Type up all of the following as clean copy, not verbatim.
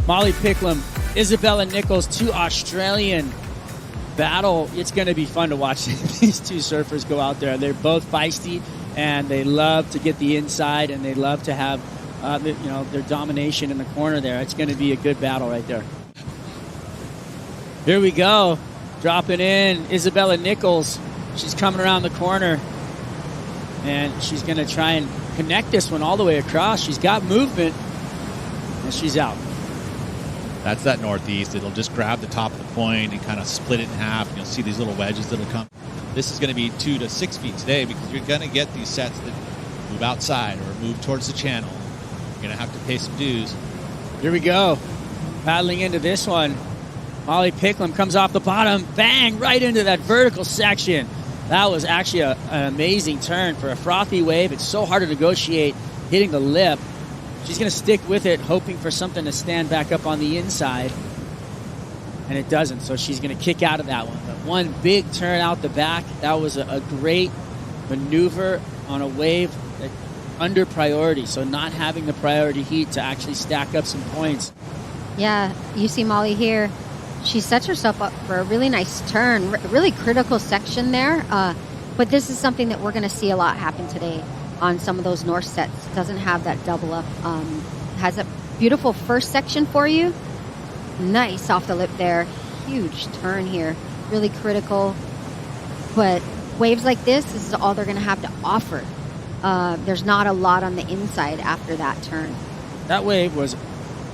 Molly Picklum, Isabella Nichols, two Australian battle. It's going to be fun to watch these two surfers go out there. They're both feisty, and they love to get the inside, and they love to have their domination in the corner there. It's going to be a good battle right there. Here we go. Dropping in Isabella Nichols. She's coming around the corner, and she's going to try and connect this one all the way across. She's got movement, and she's out. That's that northeast. It'll just grab the top of the point and kind of split it in half. You'll see these little wedges that'll come. This is going to be 2 to 6 feet today because you're going to get these sets that move outside or move towards the channel. You're going to have to pay some dues. Here we go. Paddling into this one. Molly Picklum comes off the bottom. Bang! Right into that vertical section. That was actually an amazing turn for a frothy wave. It's so hard to negotiate hitting the lip. She's going to stick with it, hoping for something to stand back up on the inside. And it doesn't, so she's going to kick out of that one. But one big turn out the back. That was a great maneuver on a wave that, under priority. So not having the priority heat to actually stack up some points. Yeah, you see Molly here. She sets herself up for a really nice turn, really critical section there. But this is something that we're going to see a lot happen today on some of those north sets. Doesn't have that double up. Has a beautiful first section for you. Nice off the lip there. Huge turn here. Really critical. But waves like this is all they're going to have to offer. There's not a lot on the inside after that turn. That wave was,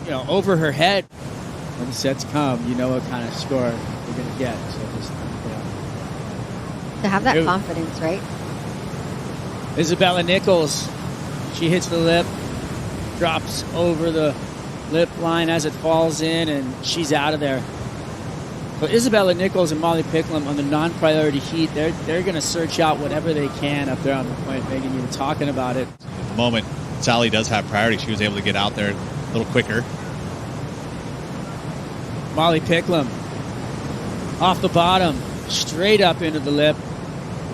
over her head. When the sets come, you know what kind of score you're going to get. So just, to have that confidence, right? Isabella Nichols, she hits the lip, drops over the lip line as it falls in, and she's out of there. So Isabella Nichols and Molly Picklum on the non-priority heat, they're going to search out whatever they can up there on the point. Megan, you were talking about it. At the moment, Sally does have priority. She was able to get out there a little quicker. Molly Picklum off the bottom, straight up into the lip,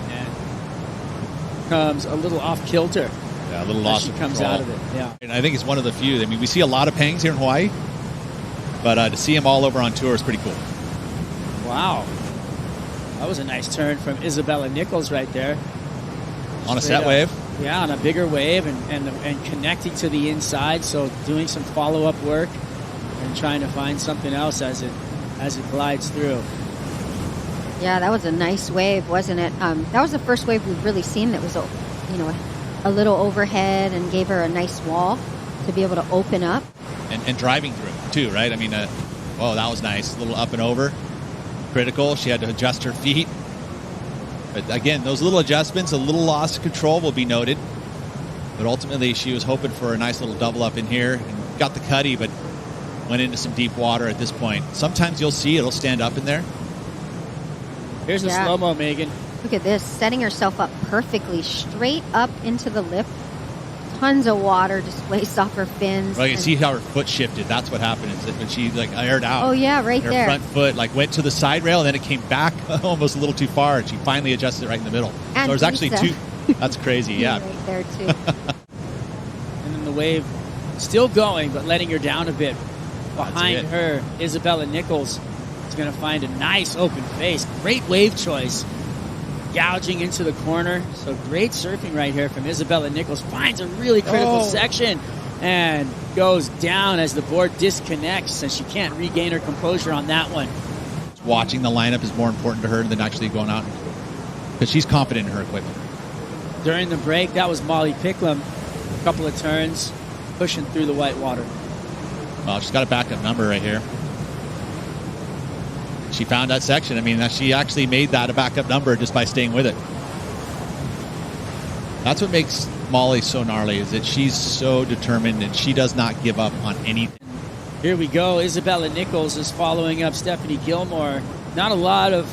and comes a little off kilter. Yeah, a little loss of comes control. out of it. Yeah, and I think it's one of the few. I mean, we see a lot of pangs here in Hawaii, but to see them all over on tour is pretty cool. Wow, that was a nice turn from Isabella Nichols right there. On a set wave. Yeah, on a bigger wave and connecting to the inside. So doing some follow-up work and trying to find something else as it glides through. Yeah, that was a nice wave, wasn't it? That was the first wave we've really seen that was, a little overhead and gave her a nice wall to be able to open up. And driving through, too, right? I mean, that was nice. A little up and over. Critical. She had to adjust her feet. But again, those little adjustments, a little loss of control will be noted. But ultimately, she was hoping for a nice little double up in here and got the cutty, but went into some deep water at this point. Sometimes you'll see it'll stand up in there. Here's the slow-mo, Megan. Look at this, setting herself up perfectly, straight up into the lip. Tons of water displaced off her fins. Well, you can see how her foot shifted. That's what happened. Is that when she aired out. Oh yeah, right there. Her front foot went to the side rail, and then it came back almost a little too far, and she finally adjusted it right in the middle. And so there's actually two. That's crazy, yeah. Right there too. And then the wave still going, but letting her down a bit. Behind her, Isabella Nichols is going to find a nice open face. Great wave choice. Gouging into the corner. So great surfing right here from Isabella Nichols. Finds a really critical section and goes down as the board disconnects, and she can't regain her composure on that one. Watching the lineup is more important to her than actually going out, because she's confident in her equipment. During the break, that was Molly Picklum. A couple of turns, pushing through the white water. Well, she's got a backup number right here. She found that section. I mean, she actually made that a backup number just by staying with it. That's what makes Molly so gnarly, is that she's so determined and she does not give up on anything. Here we go. Isabella Nichols is following up Stephanie Gilmore. Not a lot of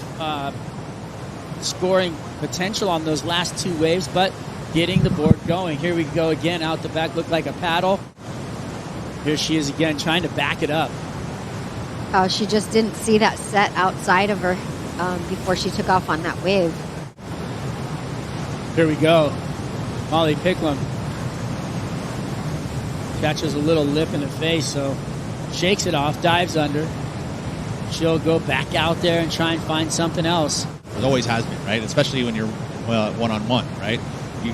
scoring potential on those last two waves, but getting the board going. Here we go again. Out the back, looked like a paddle. Here she is again, trying to back it up. Oh, she just didn't see that set outside of her before she took off on that wave. Here we go. Molly Picklum catches a little lip in the face, so shakes it off, dives under. She'll go back out there and try and find something else. It always has been, right? Especially when you're one-on-one, right?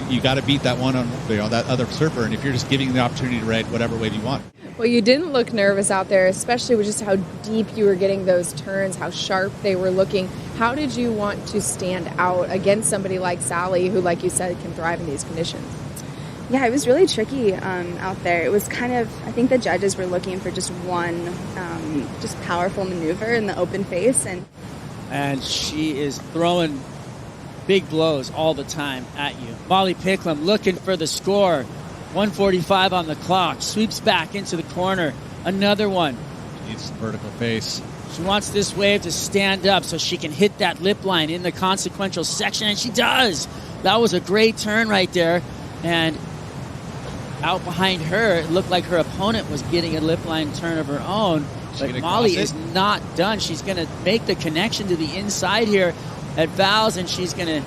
You got to beat that that other surfer, and if you're just giving the opportunity to ride whatever wave you want. Well, you didn't look nervous out there, especially with just how deep you were getting those turns, how sharp they were looking. How did you want to stand out against somebody like Sally, who, like you said, can thrive in these conditions? Yeah, it was really tricky out there. It was kind of, I think the judges were looking for just one just powerful maneuver in the open face. And she is throwing big blows all the time at you. Molly Picklum looking for the score. 1:45 on the clock. Sweeps back into the corner. Another one. She needs some vertical face. She wants this wave to stand up so she can hit that lip line in the consequential section, and she does. That was a great turn right there. And out behind her, it looked like her opponent was getting a lip line turn of her own. But Molly is not done. She's going to make the connection to the inside here at Val's, and she's going to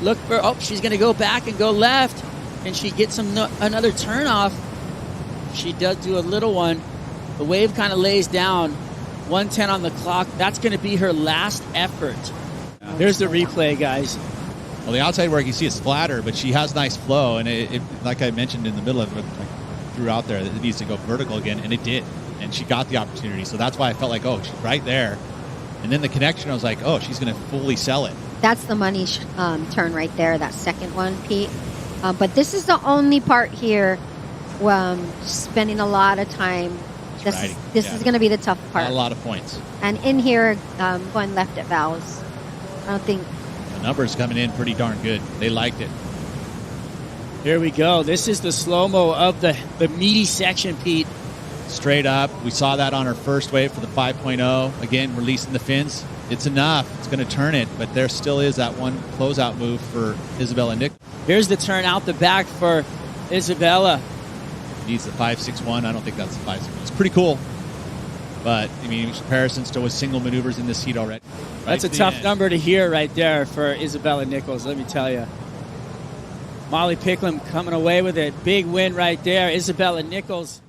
look for, she's going to go back and go left, and she gets another turn off. She does do a little one. The wave kind of lays down. 1:10 on the clock. That's going to be her last effort. Here's the replay, guys. Well, the outside work, you see it's flatter, but she has nice flow, and it like I mentioned in the middle of it, like, threw out there that it needs to go vertical again, and it did. And she got the opportunity, so that's why I felt like, she's right there. And then the connection, I was like, she's going to fully sell it. That's the money turn right there, that second one, Pete. But this is the only part here where spending a lot of time. This is going to be the tough part. Not a lot of points. And in here, going left at Val's. I don't think. The numbers coming in pretty darn good. They liked it. Here we go. This is the slow-mo of the meaty section, Pete. Straight up. We saw that on her first wave for the 5.0. Again, releasing the fins. It's enough. It's going to turn it, but there still is that one closeout move for Isabella Nichols. Here's the turn out the back for Isabella. Needs the 5.61. I don't think that's the 5.61. It's pretty cool. But, I mean, in comparison still with single maneuvers in this heat already. That's a tough number to hear right there for Isabella Nichols, let me tell you. Molly Picklum coming away with it. Big win right there. Isabella Nichols.